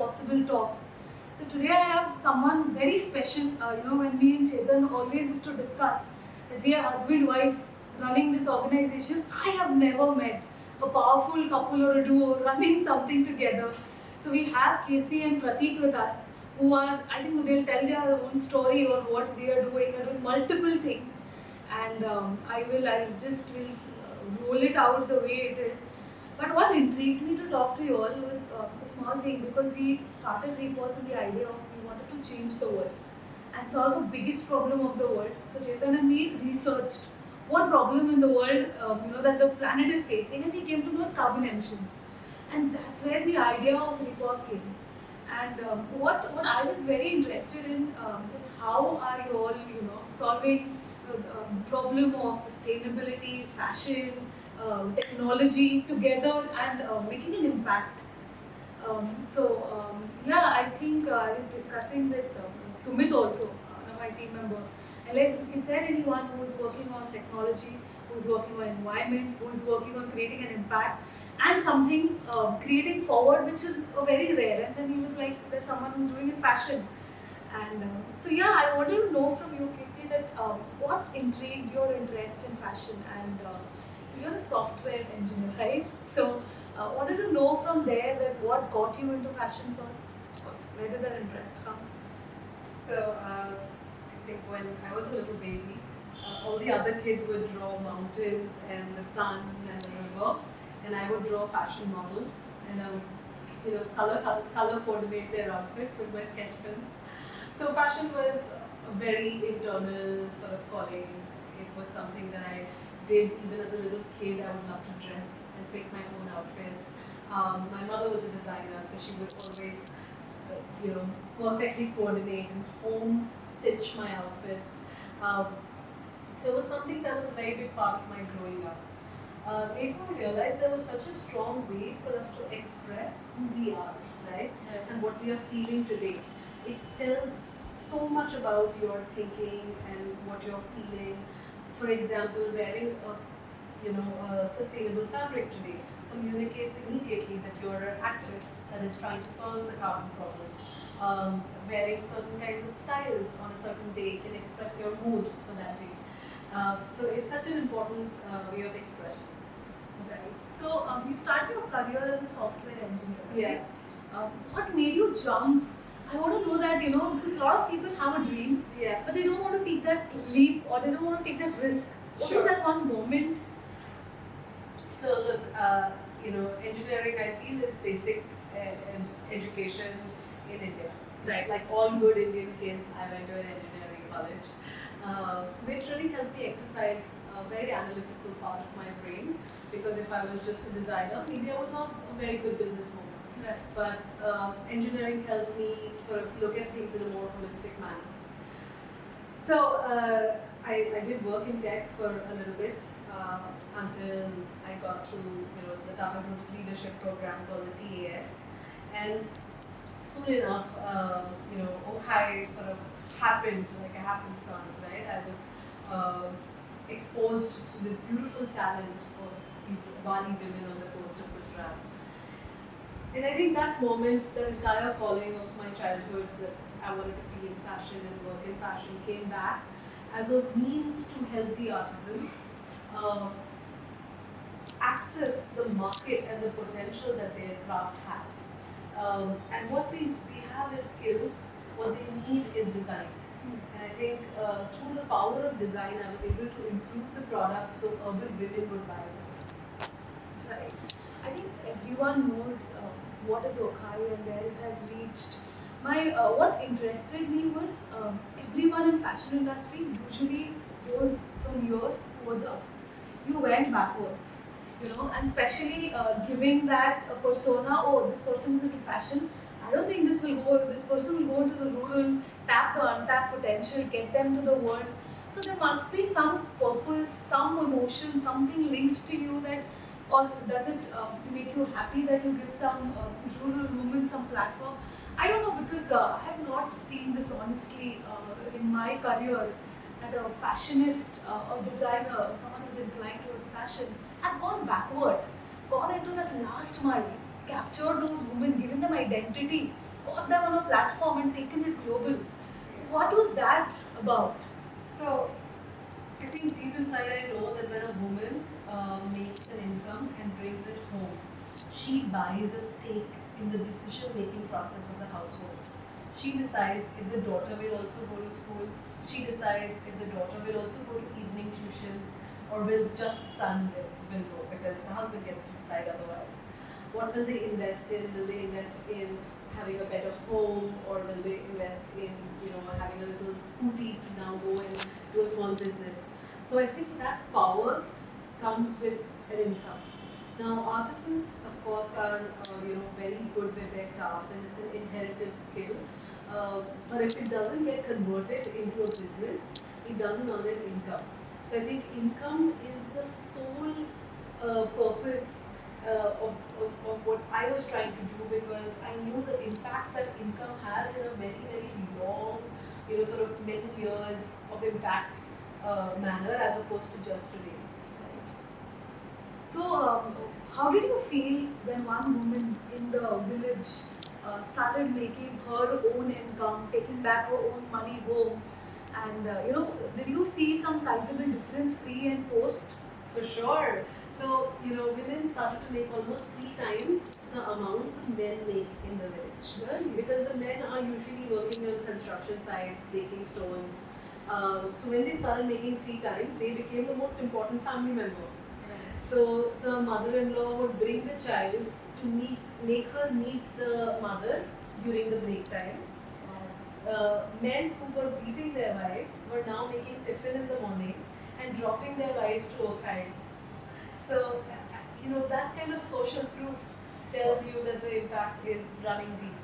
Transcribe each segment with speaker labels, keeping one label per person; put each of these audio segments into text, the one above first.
Speaker 1: possible talks. So today I have someone very special. When me and Chetan always used to discuss that we are husband-wife running this organization, I have never met a powerful couple or a duo running something together. So we have Kirti and Prateek with us, who are, I think they'll tell their own story or what they are doing. They're doing multiple things, and I will roll it out the way it is. But what intrigued me to talk to you all was a small thing, because we started Repos with the idea of we wanted to change the world and solve the biggest problem of the world. So Chetan and me researched what problem in the world that the planet is facing, and we came to know as carbon emissions. And that's where the idea of Repos came. And what I was very interested in is how are you all solving the problem of sustainability, fashion, technology together, and making an impact. I think I was discussing with Sumit also, my team member. And like, is there anyone who is working on technology, who is working on environment, who is working on creating an impact and something creating forward, which is very rare. And then he was like, there's someone who's doing in fashion. And I wanted to know from you, Kirti, that what intrigued your interest in fashion, and you're a software engineer, right? So wanted to know from there that what got you into fashion first. Where did that interest come?
Speaker 2: So I think when I was a little baby, all the other kids would draw mountains and the sun and the river, and I would draw fashion models, and I would color coordinate their outfits with my sketch pens. So fashion was a very internal sort of calling. It was something that I did even as a little kid. I would love to dress and pick my own outfits. My mother was a designer, so she would always, perfectly coordinate and home stitch my outfits. So it was something that was a very big part of my growing up. Later I realized there was such a strong way for us to express who we are, right?
Speaker 1: Yeah.
Speaker 2: And what we are feeling today. It tells so much about your thinking and what you're feeling. For example, wearing a sustainable fabric today communicates immediately that you're an activist that is trying to solve the carbon problem. Wearing certain kinds of styles on a certain day can express your mood for that day. So it's such an important way of expression.
Speaker 1: Right. So you started your career as a software engineer, right?
Speaker 2: Yeah.
Speaker 1: What made you jump? I want to know that, because a lot of people have a dream,
Speaker 2: Yeah.
Speaker 1: but they don't want to take that leap, or they don't want to take that risk. What
Speaker 2: Sure.
Speaker 1: is that one moment?
Speaker 2: So look, engineering I feel is basic education in India.
Speaker 1: Right.
Speaker 2: It's like all good Indian kids. I went to an engineering college, which really helped me exercise a very analytical part of my brain. Because if I was just a designer, maybe I was not a very good businesswoman.
Speaker 1: Right.
Speaker 2: But engineering helped me sort of look at things in a more holistic manner. So I did work in tech for a little bit until I got through the Tata Group's leadership program called the TAS, and soon enough Okhai sort of happened like a happenstance, right? I was exposed to this beautiful talent of these Bali women on the coast of Gujarat. And I think that moment, the entire calling of my childhood that I wanted to be in fashion and work in fashion came back as a means to help the artisans access the market and the potential that their craft had. And what they have is skills, what they need is design. And I think through the power of design, I was able to improve the products so urban women would buy them.
Speaker 1: Right. I think everyone knows what is Okhai and where it has reached. What interested me was everyone in fashion industry usually goes from here towards up. You went backwards, and especially giving that a persona. Oh, this person is into fashion. I don't think this person will go into the rural, tap the untapped potential, get them to the world. So there must be some purpose, some emotion, something linked to you that, or does it make you happy that you give some rural women some platform? I don't know, because I have not seen this honestly in my career, that a fashionist, a designer, someone who's inclined towards fashion has gone backward, gone into that last mile, captured those women, given them identity, got them on a platform and taken it global. What was that about?
Speaker 2: So I think deep inside I know that when a woman makes an income and brings it home, she buys a stake in the decision-making process of the household. She decides if the daughter will also go to school. She decides if the daughter will also go to evening tuitions, or will just the son will go, because the husband gets to decide otherwise. What will they invest in? Will they invest in having a better home, or will they invest in having a little scooty to now go and do a small business? So I think that power comes with an income. Now artisans, of course, are very good with their craft, and it's an inherited skill. But if it doesn't get converted into a business, it doesn't earn an income. So I think income is the sole purpose of what I was trying to do, because I knew the impact that income has in a very, very long, sort of many years of impact manner, as opposed to just today.
Speaker 1: So, how did you feel when one woman in the village started making her own income, taking back her own money home, and did you see some sizable difference pre and post?
Speaker 2: For sure. So, women started to make almost 3 times the amount the men make in the village.
Speaker 1: Really?
Speaker 2: Because the men are usually working on construction sites, baking stones. So when they started making 3 times, they became the most important family member. So the mother-in-law would bring the child to make her meet the mother during the break time. Men who were beating their wives were now making tiffin in the morning and dropping their wives to Okhai. So, that kind of social proof tells you that the impact is running deep.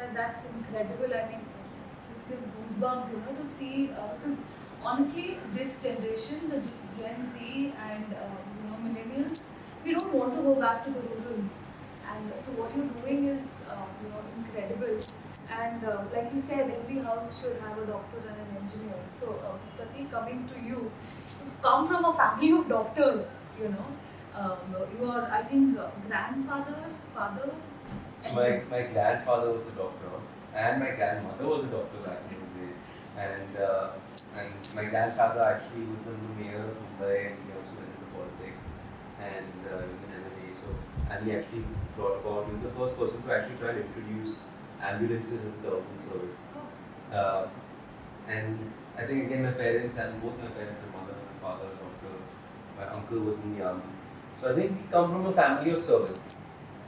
Speaker 1: And that's incredible. I mean, it just gives goosebumps, to see. Because honestly, this generation, the Gen Z and millennials, we don't want to go back to the rural. And so what you're doing is, incredible. And like you said, every house should have a doctor and an engineer. So, Prateek, coming to you, you've come from a family of doctors. You are, I think, grandfather, father.
Speaker 3: So my grandfather was a doctor, and my grandmother was a doctor back in the day. And my grandfather actually was the mayor of Mumbai, and he also went into politics, and he was in MMA. So, and he actually he was the first person to actually try to introduce ambulances as a government service. And I think again, my parents, and both my parents, my mother and my father are doctors. My uncle was in the army. So I think we come from a family of service.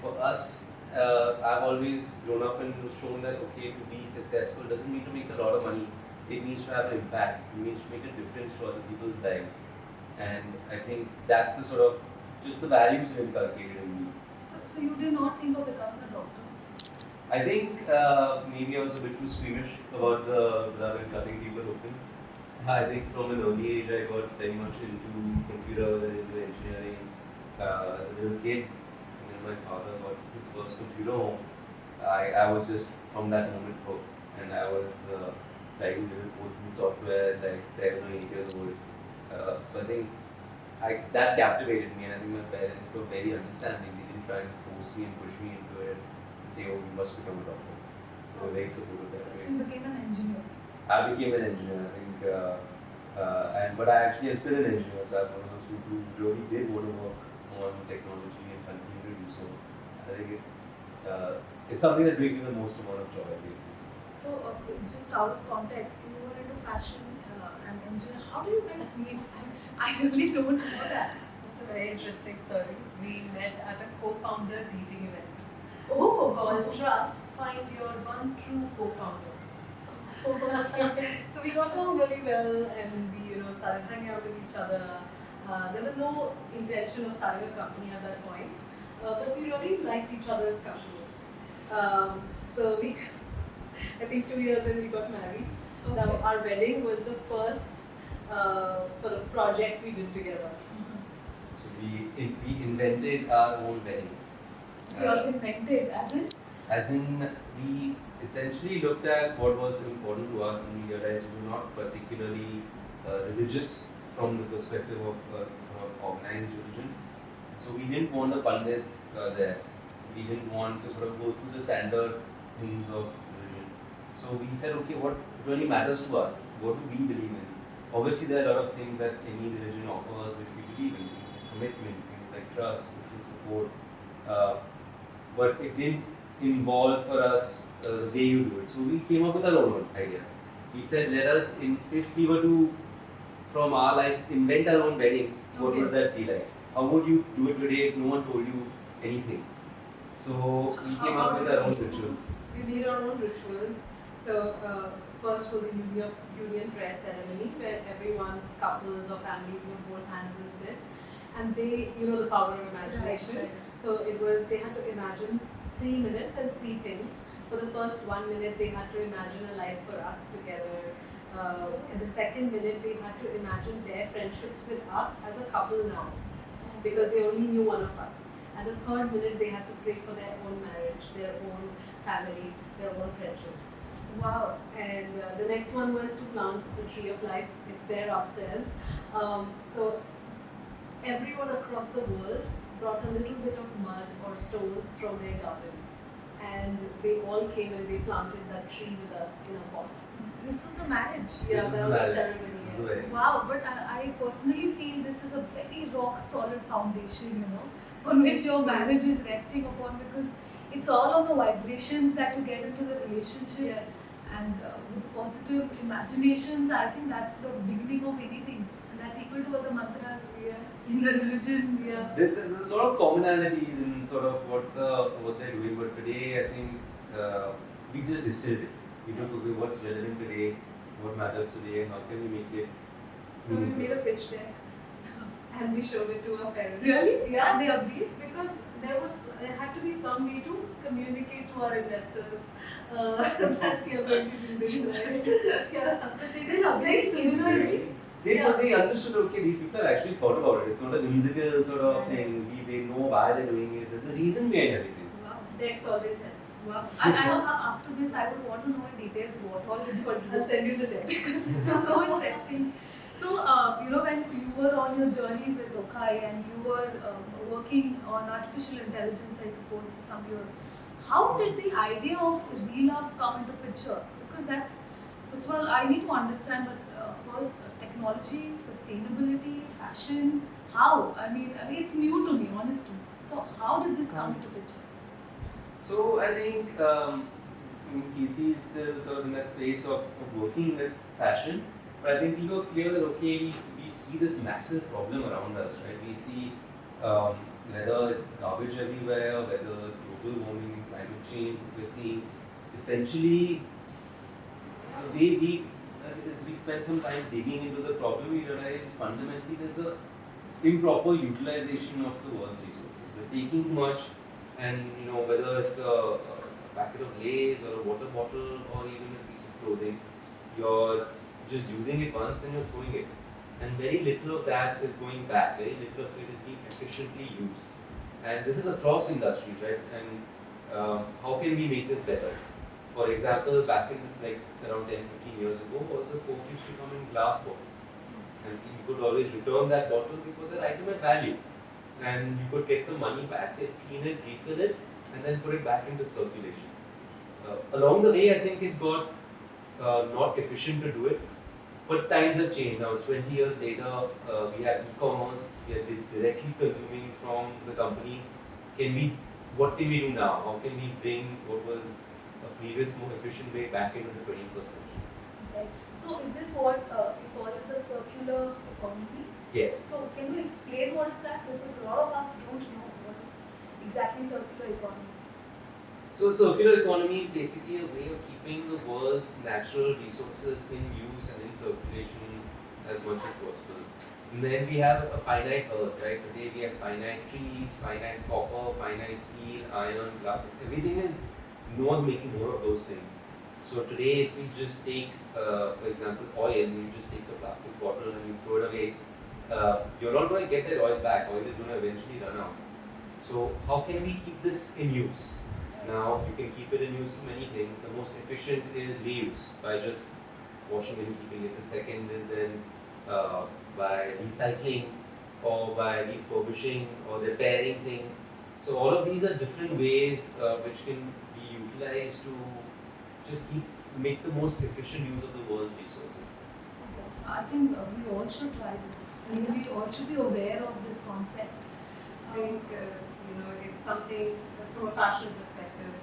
Speaker 3: For us, I've always grown up and shown that to be successful doesn't mean to make a lot of money. It means to have an impact. It means to make a difference to other people's lives. And I think that's the sort of just the values inculcated in me.
Speaker 1: So you did not think of becoming a doctor?
Speaker 3: I think maybe I was a bit too squeamish about cutting people open. I think from an early age I got very much into computers and into engineering as a little kid. And then my father got his first computer home. I was just from that moment hooked, and I was writing little code software like 7 or 8 years old. So I think that captivated me, and I think my parents were very understanding. They didn't try and force me and push me into it and say, "Oh, you must become a doctor." So they were very supportive that way.
Speaker 1: So you became an engineer?
Speaker 3: I became an engineer, I think, but I actually am still an engineer, so I'm one of those people who really did want to work on technology and continue to do so. I think it's something that brings me the most amount of joy.
Speaker 1: So, just out of context, you were into fashion and engineer. How do you guys meet? I really don't know that.
Speaker 2: It's a very interesting story. We met at a co-founder dating event.
Speaker 1: Oh,
Speaker 2: Called Trust, Find Your One True Co-Founder. So we got along really well, and we started hanging out with each other. There was no intention of starting a company at that point, but we really liked each other's company. So we, I think 2 years in, we got married.
Speaker 1: Okay.
Speaker 2: Now our wedding was the first sort of project we did together.
Speaker 3: So we invented our own wedding.
Speaker 1: You all invented, as in?
Speaker 3: We essentially looked at what was important to us, and we realized we were not particularly religious from the perspective of sort of organized religion. So we didn't want a pandit there. We didn't want to sort of go through the standard things of religion. So we said, okay, what really matters to us? What do we believe in? Obviously, there are a lot of things that any religion offers which we believe in, commitment, things like trust, social support, but it didn't involve for us the way you do it. So we came up with our own idea. We said, let us, if we were to, from our life, invent our own wedding, what
Speaker 1: Okay.
Speaker 3: would that be like? How would you do it today if no one told you anything? So we came up with our own rituals.
Speaker 2: We made our own rituals. So first was a union prayer ceremony where everyone, couples or families would hold hands and sit. And they, the power of imagination.
Speaker 1: Right.
Speaker 2: So it was, they had to imagine 3 minutes and 3 things. For the first 1 minute, they had to imagine a life for us together. In the second minute, they had to imagine their friendships with us as a couple now, because they only knew one of us. And the third minute, they had to pray for their own marriage, their own family, their own friendships.
Speaker 1: Wow.
Speaker 2: And the next one was to plant the tree of life. It's there upstairs. So everyone across the world brought a little bit of mud or stones from their garden. And they all came and they planted that tree with us in a pot.
Speaker 1: This was a marriage.
Speaker 2: Yeah,
Speaker 3: This is
Speaker 2: that
Speaker 3: the
Speaker 2: was
Speaker 3: marriage.
Speaker 2: ceremony.
Speaker 3: This is
Speaker 2: yeah.
Speaker 3: the wedding.
Speaker 1: Wow, but I personally feel this is a very rock solid foundation, on which your marriage is resting upon, because it's all on the vibrations that you get into the relationship.
Speaker 2: Yes.
Speaker 1: And with positive imaginations, I think that's the beginning of anything. And that's equal to other mantras in the religion.
Speaker 2: Yeah.
Speaker 3: There's a lot of commonalities in sort of what they're doing, but today I think we just distilled it. We took okay, what's relevant today, what matters today, and how can we make it.
Speaker 2: So we made a pitch deck and we showed it to our parents.
Speaker 1: Really?
Speaker 2: Yeah.
Speaker 1: And they agreed?
Speaker 2: Because there had to be some way to communicate to our investors that we are going to do this, right? Yeah.
Speaker 1: But they
Speaker 2: Because it's very similar.
Speaker 1: instantly.
Speaker 3: They understood, okay, these people have actually thought about it. It's not a whimsical sort of thing. They know why they're doing it. There's a reason behind everything.
Speaker 1: Wow.
Speaker 2: Decks always help.
Speaker 1: Wow. After this, I would want to know in details what all you got to do.
Speaker 2: I'll send you the deck.
Speaker 1: Because this is so interesting. So, when you were on your journey with Okhai and you were working on artificial intelligence, I suppose, for some years, how did the idea of Relove come into picture? Because that's, first of all, I need to understand, but first, technology, sustainability, fashion, how? I mean, it's new to me, honestly. So, how did this come into picture?
Speaker 3: So I think Kirti is still sort of in that space of working with fashion, but I think we got clear that okay, we see this massive problem around us, right? We see whether it's garbage everywhere, whether it's global warming, climate change, we're seeing essentially the way as we spend some time digging into the problem, we realize fundamentally there's a improper utilization of the world's resources. We're taking too much. And whether it's a packet of Lay's or a water bottle or even a piece of clothing, you're just using it once and you're throwing it. And very little of that is going back. Very little of it is being efficiently used. And this is across industries, right? And how can we make this better? For example, back in around 10-15 years ago, all the Coke used to come in glass bottles. And you could always return that bottle because an item had value. And you could get some money back, clean it, refill it, and then put it back into circulation. Along the way, I think it got not efficient to do it, but times have changed. Now, 20 years later, we have e-commerce, we are directly consuming from the companies. What can we do now? How can we bring what was a previous more efficient way back into the 21st century?
Speaker 1: Right. So, is this what you call it the circular economy?
Speaker 3: Yes.
Speaker 1: So, can you explain what is that? Because a lot of us don't know what is exactly circular economy.
Speaker 3: So, circular economy is basically a way of keeping the world's natural resources in use and in circulation as much as possible. And then we have a finite earth, right? Today we have finite trees, finite copper, finite steel, iron, glass. Everything is no one's making more of those things. So today, if we just take, for example, oil, and you just take a plastic bottle and you throw it away, you're not going to get that oil back. Oil is going to eventually run out. So how can we keep this in use? Now you can keep it in use for many things. The most efficient is reuse by just washing and keeping it. The second is then by recycling or by refurbishing or repairing things. So all of these are different ways which can be utilize to just make the most efficient use of the world's resources.
Speaker 1: Okay. I think we all should try this. We all should be aware of this concept.
Speaker 2: I think it's something from a fashion perspective.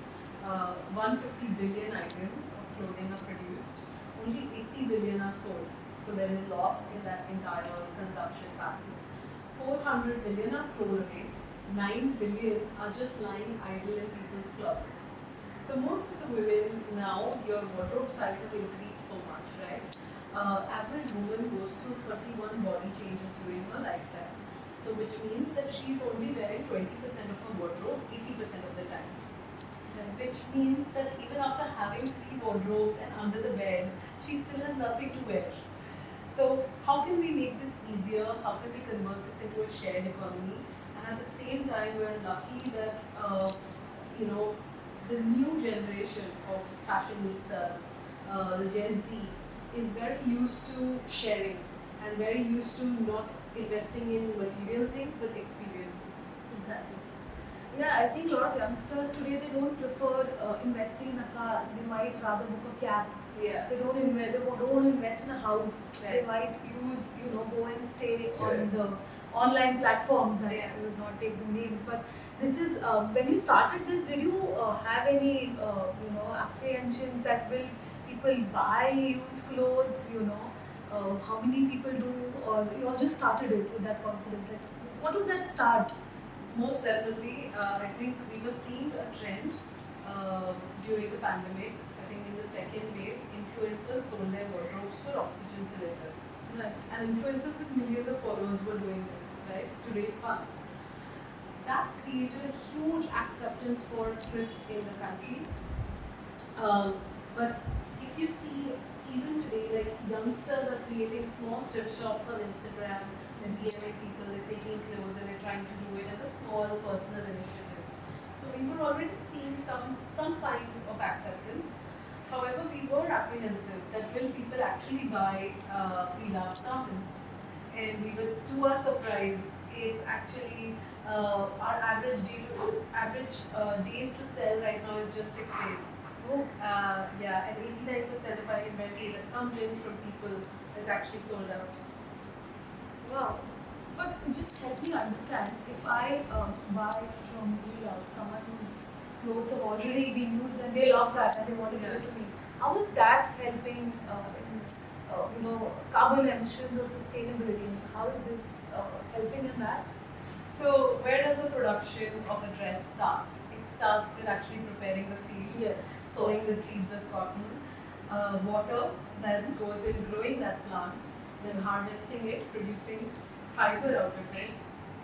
Speaker 2: 150 billion items of clothing are produced. Only 80 billion are sold. So there is loss in that entire consumption pattern. 400 billion are thrown away. 9 billion are just lying idle in people's closets. So most of the women now, your wardrobe sizes increase so much, right? Average woman goes through 31 body changes during her lifetime. So which means that she's only wearing 20% of her wardrobe 80% of the time. Which means that even after having 3 wardrobes and under the bed, she still has nothing to wear. So how can we make this easier? How can we convert this into a shared economy? And at the same time, we're lucky that the new generation of fashionistas, the Gen Z, is very used to sharing and very used to not investing in material things but experiences.
Speaker 1: Exactly. Yeah, I think a lot of youngsters today, they don't prefer investing in a car. They might rather book a cab.
Speaker 2: Yeah.
Speaker 1: They don't want to invest in a house.
Speaker 2: Right.
Speaker 1: They might use, go and stay
Speaker 3: Yeah.
Speaker 1: on the online platforms.
Speaker 2: Yeah.
Speaker 1: I would not take the names, but this is when you started this. Did you have any apprehensions that will people buy used clothes? How many people do, or you all just started it with that confidence? Like, what was that start?
Speaker 2: Most definitely, I think we were seeing a trend during the pandemic. I think in the second wave, influencers sold their wardrobes for oxygen cylinders.
Speaker 1: Right.
Speaker 2: And influencers with millions of followers were doing this, right, to raise funds. That created a huge acceptance for thrift in the country. But if you see, even today, like youngsters are creating small thrift shops on Instagram and DMing people, they're taking clothes and they're trying to do it as a small personal initiative. So we were already seeing some signs of acceptance. However, we were apprehensive that will people actually buy pre-loved garments? And we were, to our surprise, it's actually our average days to sell right now is just 6 days.
Speaker 1: Oh.
Speaker 2: Yeah, and 89% of our inventory that comes in from people is actually sold out.
Speaker 1: Wow. But just help me understand, if I buy from Relove, someone whose clothes have already been used and they love that and they want to give it to me, how is that helping in carbon emissions or sustainability? How is this helping in that?
Speaker 2: So where does the production of a dress start? It starts with actually preparing the field,
Speaker 1: Yes.
Speaker 2: sowing the seeds of cotton, water then goes in growing that plant, then harvesting it, producing fiber out of it.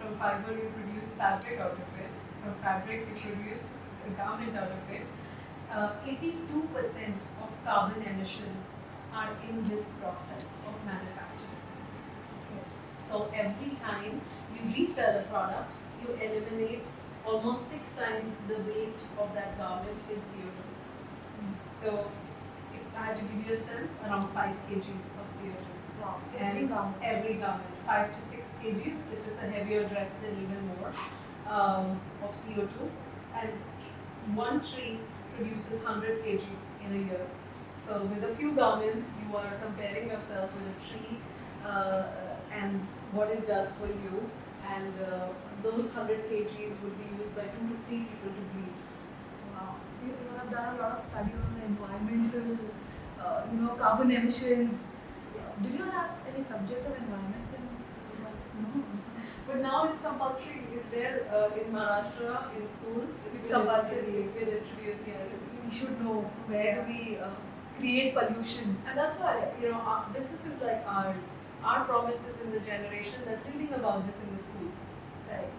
Speaker 2: From fiber you produce fabric out of it. From fabric you produce a garment out of it. 82% of carbon emissions are in this process of manufacturing. So every time you resell a product, you eliminate almost 6 times the weight of that garment in CO2. So if I had to give you a sense, around 5 kgs of CO2.
Speaker 1: Wow.
Speaker 2: And every garment, 5 to 6 kgs. If it's a heavier dress, then even more of CO2. And one tree produces 100 kgs in a year. So with a few garments, you are comparing yourself with a tree and what it does for you. And those 100 kgs would be used by 2 to 3 people to breathe.
Speaker 1: Wow. You have done a lot of study on the environmental, carbon emissions. Did you have any subject of environment in school? No.
Speaker 2: But now it's compulsory. It's there in Maharashtra, in schools.
Speaker 1: It's compulsory.
Speaker 2: It's been introduced, yes.
Speaker 1: We should know where do we create pollution.
Speaker 2: And that's why, businesses like ours, our promises in the generation that's reading about this in the schools.
Speaker 1: Right.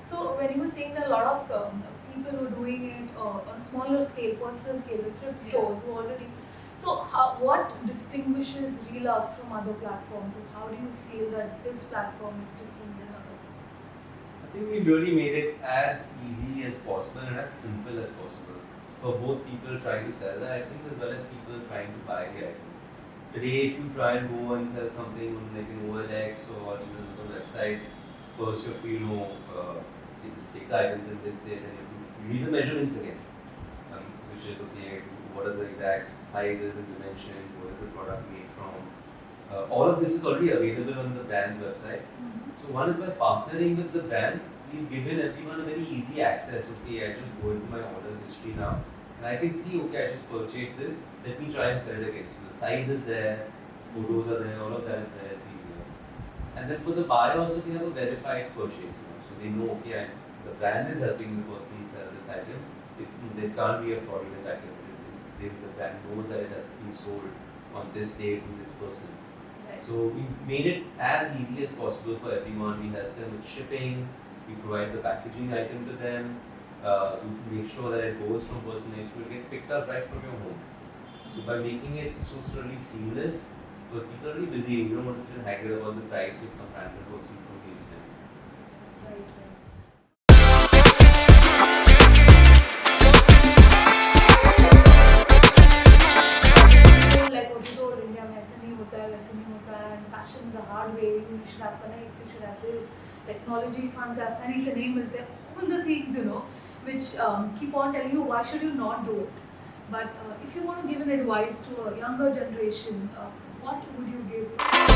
Speaker 1: So when you were saying that a lot of people who are doing it on a smaller scale, personal scale, with thrift stores who already. So what distinguishes Relove from other platforms, and how do you feel that this platform is different than others?
Speaker 3: I think we've really made it as easy as possible and as simple as possible for both people trying to sell the items as well as people trying to buy the items. Today, if you try and go and sell something on like an OLX or even on a website, first you have to take the items and list it, and you read the measurements again, which which is okay, what are the exact sizes and dimensions, what is the product made from. All of this is already available on the brand's website. So one is by partnering with the brands, we've given everyone a very easy access. Okay, I just go into my order history now, and I can see, okay, I just purchased this, let me try and sell it again. So the size is there, photos are there, all of that is there, it's easier. And then for the buyer also, they have a verified purchase. So they know, okay, the brand is helping the person sell this item. There can't be a fraudulent item. The brand knows that it has been sold on this day to this person. So we've made it as easy as possible for everyone. We help them with shipping, we provide the packaging item to them, we make sure that it goes from person A to it gets picked up right from your home. So by making it so really seamless, because people are really busy, you don't want to sit and haggle about the price with some random person from here to there.
Speaker 1: Like what you told, India में ऐसे नहीं होता है, वैसे नहीं होता है, and fashion the hard way, you should have connects, you should have this, technology funds आसानी से नहीं मिलते, all the things which keep on telling you why should you not do it. But if you want to give an advice to a younger generation, what would you give?